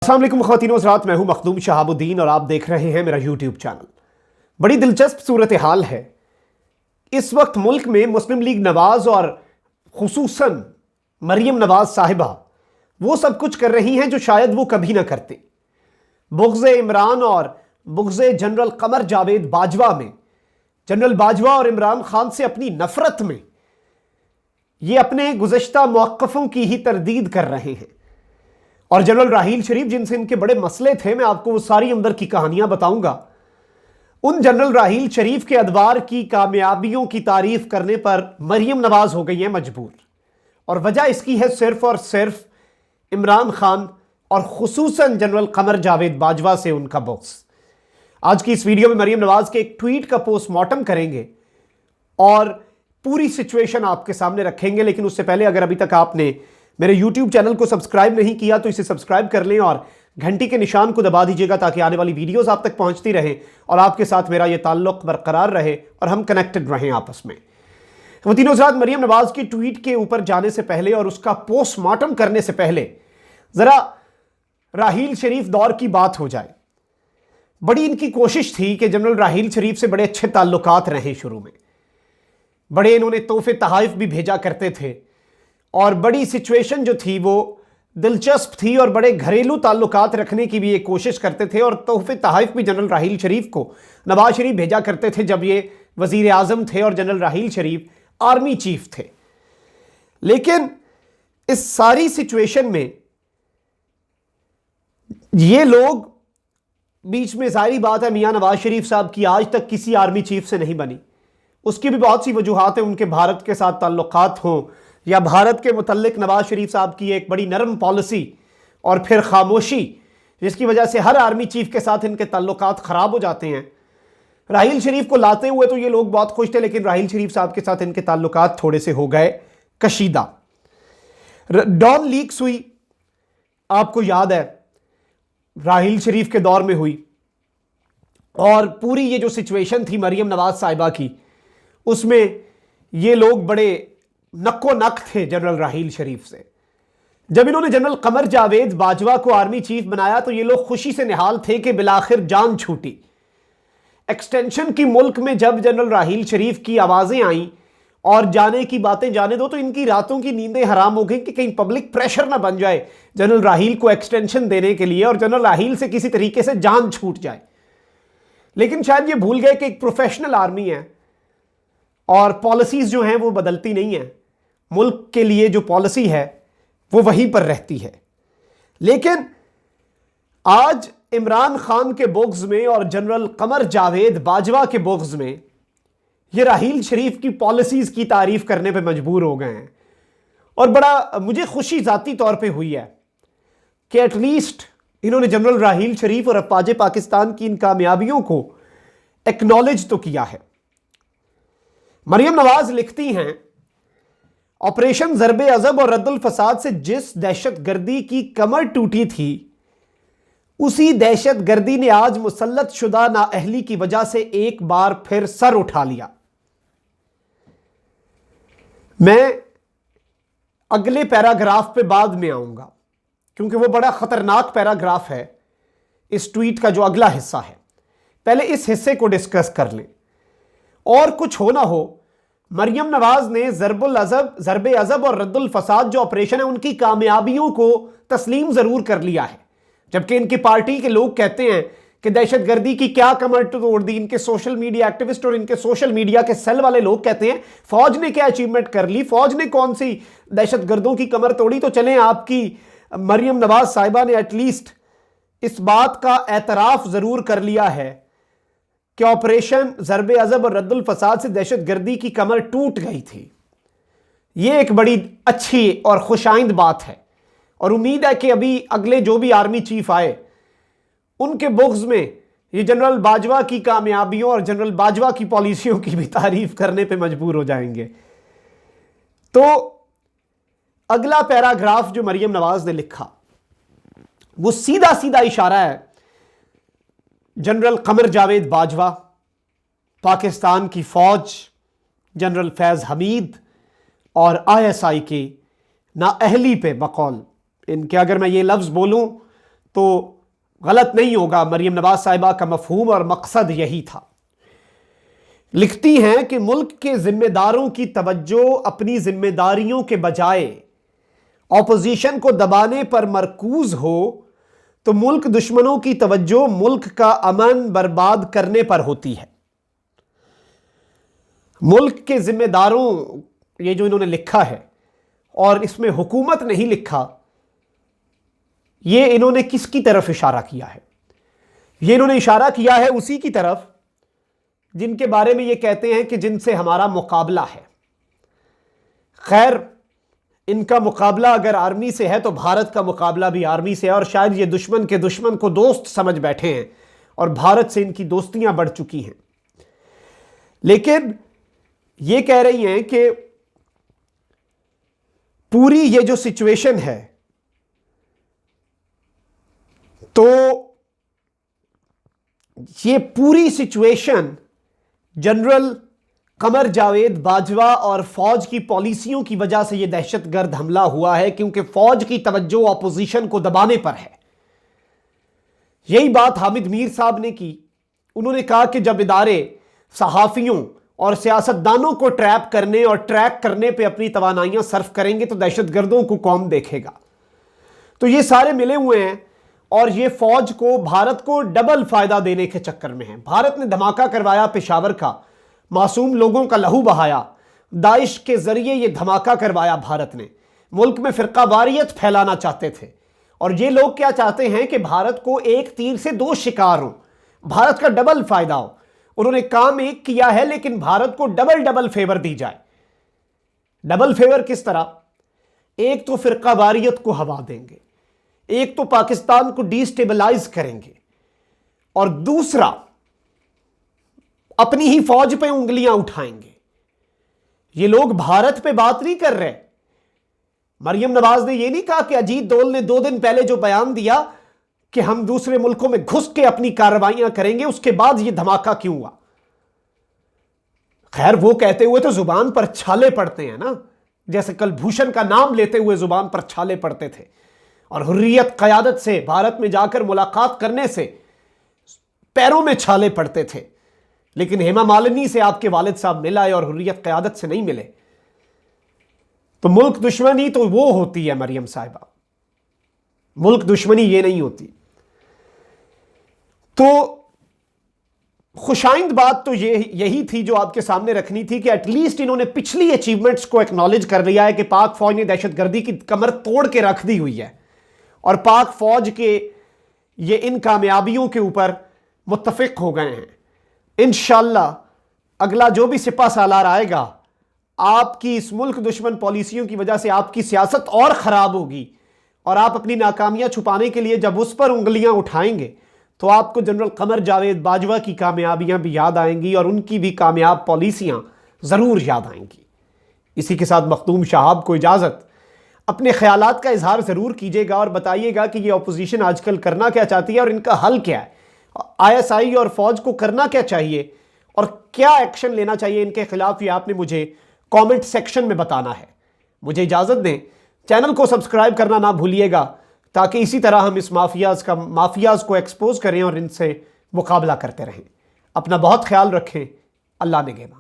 अस्सलाम वालेकुम ख़वातीन व हज़रात, मैं हूं मखदूम शहाबुद्दीन और आप देख रहे हैं मेरा यूट्यूब चैनल। बड़ी दिलचस्प सूरत हाल है। इस वक्त मुल्क में मुस्लिम लीग नवाज और खुसूसन मरियम नवाज साहिबा वो सब कुछ कर रही हैं जो शायद वो कभी ना करते। बुग़्ज़ इमरान और बुग़्ज़ जनरल कमर जावेद बाजवा में जनरल बाजवा और इमरान खान से अपनी नफरत में ये अपने गुज़श्ता मौक़िफ़ों की ही तरदीद कर रहे हैं। और जनरल राहील शरीफ, जिनसे इनके बड़े मसले थे, मैं आपको वो सारी अंदर की कहानियां बताऊंगा। उन जनरल राहील शरीफ के अदवार की कामयाबियों की तारीफ करने पर मरियम नवाज हो गई हैं मजबूर, और वजह इसकी है सिर्फ और सिर्फ इमरान खान और खुसूसन जनरल कमर जावेद बाजवा से उनका बुग़्ज़। आज की इस वीडियो में मरियम नवाज के एक ट्वीट का पोस्टमार्टम करेंगे और पूरी सिचुएशन आपके सामने रखेंगे। लेकिन उससे पहले अगर अभी तक आपने मेरे YouTube चैनल को सब्सक्राइब नहीं किया तो इसे सब्सक्राइब कर लें और घंटी के निशान को दबा दीजिएगा ताकि आने वाली वीडियोस आप तक पहुंचती रहें और आपके साथ मेरा ये ताल्लुक बरकरार रहे और हम कनेक्टेड रहें आपस में। वो तीनों साथ मरियम नवाज की ट्वीट के ऊपर जाने से पहले और उसका पोस्टमार्टम करने से पहले ज़रा राहील शरीफ दौर की बात हो जाए। बड़ी इनकी कोशिश थी कि जनरल राहील शरीफ से बड़े अच्छे ताल्लुकात रहें। शुरू में बड़े इन्होंने तोहफे तहाइफ भी भेजा करते थे और बड़ी सिचुएशन जो थी वो दिलचस्प थी और बड़े घरेलू ताल्लुकात रखने की भी ये कोशिश करते थे। और तोहफे तहाइफ भी जनरल राहील शरीफ को नवाज शरीफ भेजा करते थे जब ये वज़ीर आज़म थे और जनरल राहील शरीफ आर्मी चीफ थे। लेकिन इस सारी सिचुएशन में ये लोग बीच में, जाहिर बात है, मियां नवाज शरीफ साहब की आज तक किसी आर्मी चीफ से नहीं बनी। उसकी भी बहुत सी वजूहात हैं, उनके भारत के साथ ताल्लुकात हों या भारत के मुतल्लिक नवाज शरीफ साहब की एक बड़ी नरम पॉलिसी और फिर खामोशी, जिसकी वजह से हर आर्मी चीफ के साथ इनके ताल्लुकात ख़राब हो जाते हैं। राहील शरीफ को लाते हुए तो ये लोग बहुत खुश थे, लेकिन राहील शरीफ साहब के साथ इनके ताल्लुकात थोड़े से हो गए कशीदा। डॉन लीक्स हुई, आपको याद है, राहील शरीफ के दौर में हुई। और पूरी ये जो सिचुएशन थी मरियम नवाज साहिबा की, उसमें ये लोग बड़े नक्को नक थे जनरल राहील शरीफ से। जब इन्होंने जनरल कमर जावेद बाजवा को आर्मी चीफ बनाया तो ये लोग खुशी से निहाल थे कि बिलाखिर जान छूटी। एक्सटेंशन की मुल्क में जब जनरल राहील शरीफ की आवाजें आईं और जाने की बातें जाने दो, तो इनकी रातों की नींदें हराम हो गई कि कहीं पब्लिक प्रेशर ना बन जाए जनरल राहील को एक्सटेंशन देने के लिए और जनरल राहील से किसी तरीके से जान छूट जाए। लेकिन शायद ये भूल गए कि एक प्रोफेशनल आर्मी है और पॉलिसीज जो हैं वो बदलती नहीं है। मुल्क के लिए जो पॉलिसी है वो वहीं पर रहती है। लेकिन आज इमरान खान के बुग़्ज़ में और जनरल कमर जावेद बाजवा के बुग़्ज़ में ये राहील शरीफ की पॉलिसीज की तारीफ करने पे मजबूर हो गए हैं। और बड़ा मुझे खुशी ज़ाती तौर पे हुई है कि एटलीस्ट इन्होंने जनरल राहील शरीफ और अफवाज पाकिस्तान की इन कामयाबियों को एक्नॉलेज तो किया है। मरियम नवाज लिखती हैं, ऑपरेशन ज़रबे अज़ब और रद्दुल फसाद से जिस दहशत गर्दी की कमर टूटी थी, उसी दहशत गर्दी ने आज मुसल्लत शुदा नाअहली की वजह से एक बार फिर सर उठा लिया। मैं अगले पैराग्राफ पे बाद में आऊंगा क्योंकि वो बड़ा खतरनाक पैराग्राफ है इस ट्वीट का जो अगला हिस्सा है। पहले इस हिस्से को डिस्कस कर लें। और कुछ हो ना हो, मरियम नवाज ने ज़रबे अज़ब और रद्दुल फसाद जो ऑपरेशन है उनकी कामयाबियों को तस्लीम ज़रूर कर लिया है, जबकि इनकी पार्टी के लोग कहते हैं कि दहशत गर्दी की क्या कमर तोड़ दी। इनके सोशल मीडिया एक्टिविस्ट और इनके सोशल मीडिया के सेल वाले लोग कहते हैं फौज ने क्या अचीवमेंट कर ली, फौज ने कौन सी दहशत गर्दों की कमर तोड़ी। तो चलें, आपकी मरियम नवाज साहिबा ने एटलीस्ट इस बात का एतराफ़ ज़रूर कर लिया है कि ऑपरेशन ज़रबे अज़ब और रद्दुल फसाद से दहशत गर्दी की कमर टूट गई थी। यह एक बड़ी अच्छी और खुशाइंद बात है और उम्मीद है कि अभी अगले जो भी आर्मी चीफ आए उनके बुग़्ज़ में ये जनरल बाजवा की कामयाबियों और जनरल बाजवा की पॉलिसियों की भी तारीफ करने पे मजबूर हो जाएंगे। तो अगला पैराग्राफ जो मरियम नवाज ने लिखा वो सीधा सीधा इशारा है जनरल कमर जावेद बाजवा, पाकिस्तान की फौज, जनरल फैज़ हमीद और ISI के नाअहली पे बकौल इनके, अगर मैं ये लफ्ज़ बोलूं तो गलत नहीं होगा, मरियम नवाज साहिबा का मफहूम और मकसद यही था। लिखती हैं कि मुल्क के जिम्मेदारों की तवज्जो अपनी जिम्मेदारियों के बजाय ऑपोजिशन को दबाने पर मरकूज हो तो मुल्क दुश्मनों की तवज्जो मुल्क का अमन बर्बाद करने पर होती है। मुल्क के जिम्मेदारों, ये जो इन्होंने लिखा है, और इसमें हुकूमत नहीं लिखा, ये इन्होंने किसकी तरफ इशारा किया है? ये इन्होंने इशारा किया है उसी की तरफ जिनके बारे में ये कहते हैं कि जिनसे हमारा मुकाबला है। खैर, इनका मुकाबला अगर आर्मी से है तो भारत का मुकाबला भी आर्मी से है, और शायद ये दुश्मन के दुश्मन को दोस्त समझ बैठे हैं और भारत से इनकी दोस्तियां बढ़ चुकी हैं। लेकिन ये कह रही हैं कि पूरी ये जो सिचुएशन है, तो ये पूरी सिचुएशन जनरल कमर जावेद बाजवा और फौज की पॉलिसियों की वजह से यह दहशतगर्द हमला हुआ है, क्योंकि फौज की तवज्जो ऑपोजिशन को दबाने पर है। यही बात हामिद मीर साहब ने की। उन्होंने कहा कि जब इदारे सहाफियों और सियासतदानों को ट्रैप करने और ट्रैक करने पे अपनी तवानाइयां सर्फ करेंगे तो दहशतगर्दों को कौन देखेगा। तो ये सारे मिले हुए हैं और ये फौज को, भारत को डबल फायदा देने के चक्कर में है। भारत ने धमाका करवाया पेशावर का, मासूम लोगों का लहू बहाया, दाइश के जरिए ये धमाका करवाया भारत ने। मुल्क में फिरकावारियत फैलाना चाहते थे, और ये लोग क्या चाहते हैं कि भारत को एक तीर से दो शिकार हो, भारत का डबल फायदा हो। उन्होंने काम एक किया है लेकिन भारत को डबल डबल फेवर दी जाए। डबल फेवर किस तरह? एक तो फिरकावारियत को हवा देंगे, एक तो पाकिस्तान को डिस्टेबलाइज करेंगे, और दूसरा अपनी ही फौज पे उंगलियां उठाएंगे। ये लोग भारत पे बात नहीं कर रहे। मरियम नवाज ने यह नहीं कहा कि अजीत डोल ने 2 दिन पहले जो बयान दिया कि हम दूसरे मुल्कों में घुस के अपनी कार्रवाइयां करेंगे, उसके बाद यह धमाका क्यों हुआ। खैर, वो कहते हुए तो जुबान पर छाले पड़ते हैं ना, जैसे कलभूषण का नाम लेते हुए जुबान पर छाले पड़ते थे, और हुर्रियत क़यादत से भारत में जाकर मुलाकात करने से पैरों में छाले पड़ते थे। लेकिन हेमा मालिनी से आपके वालिद साहब मिल आए और हुर्रियत क़यादत से नहीं मिले। तो मुल्क दुश्मनी तो वो होती है मरियम साहिबा, मुल्क दुश्मनी ये नहीं होती। तो खुशाइंद बात तो यही थी जो आपके सामने रखनी थी कि एटलीस्ट इन्होंने पिछली अचीवमेंट्स को एक्नॉलेज कर लिया है कि पाक फौज ने दहशतगर्दी की कमर तोड़ के रख दी हुई है, और पाक फौज के ये इन कामयाबियों के ऊपर मुत्तफिक हो गए हैं। इंशाअल्लाह अगला जो भी सिपा सालार आएगा, आपकी इस मुल्क दुश्मन पॉलिसियों की वजह से आपकी सियासत और ख़राब होगी, और आप अपनी नाकामियां छुपाने के लिए जब उस पर उंगलियां उठाएंगे तो आपको जनरल कमर जावेद बाजवा की कामयाबियां भी याद आएंगी और उनकी भी कामयाब पॉलिसियां ज़रूर याद आएंगी। इसी के साथ मखदूम शाहब को इजाज़त। अपने ख्यालात का इजहार ज़रूर कीजिएगा और बताइएगा कि ये अपोजिशन आजकल करना क्या चाहती है और इनका हल क्या है। ISI और फौज को करना क्या चाहिए और क्या एक्शन लेना चाहिए इनके खिलाफ, ये आपने मुझे कमेंट सेक्शन में बताना है। मुझे इजाज़त दें, चैनल को सब्सक्राइब करना ना भूलिएगा, ताकि इसी तरह हम इस माफियाज़ को एक्सपोज करें और इनसे मुकाबला करते रहें। अपना बहुत ख्याल रखें। अल्लाह निगहबान।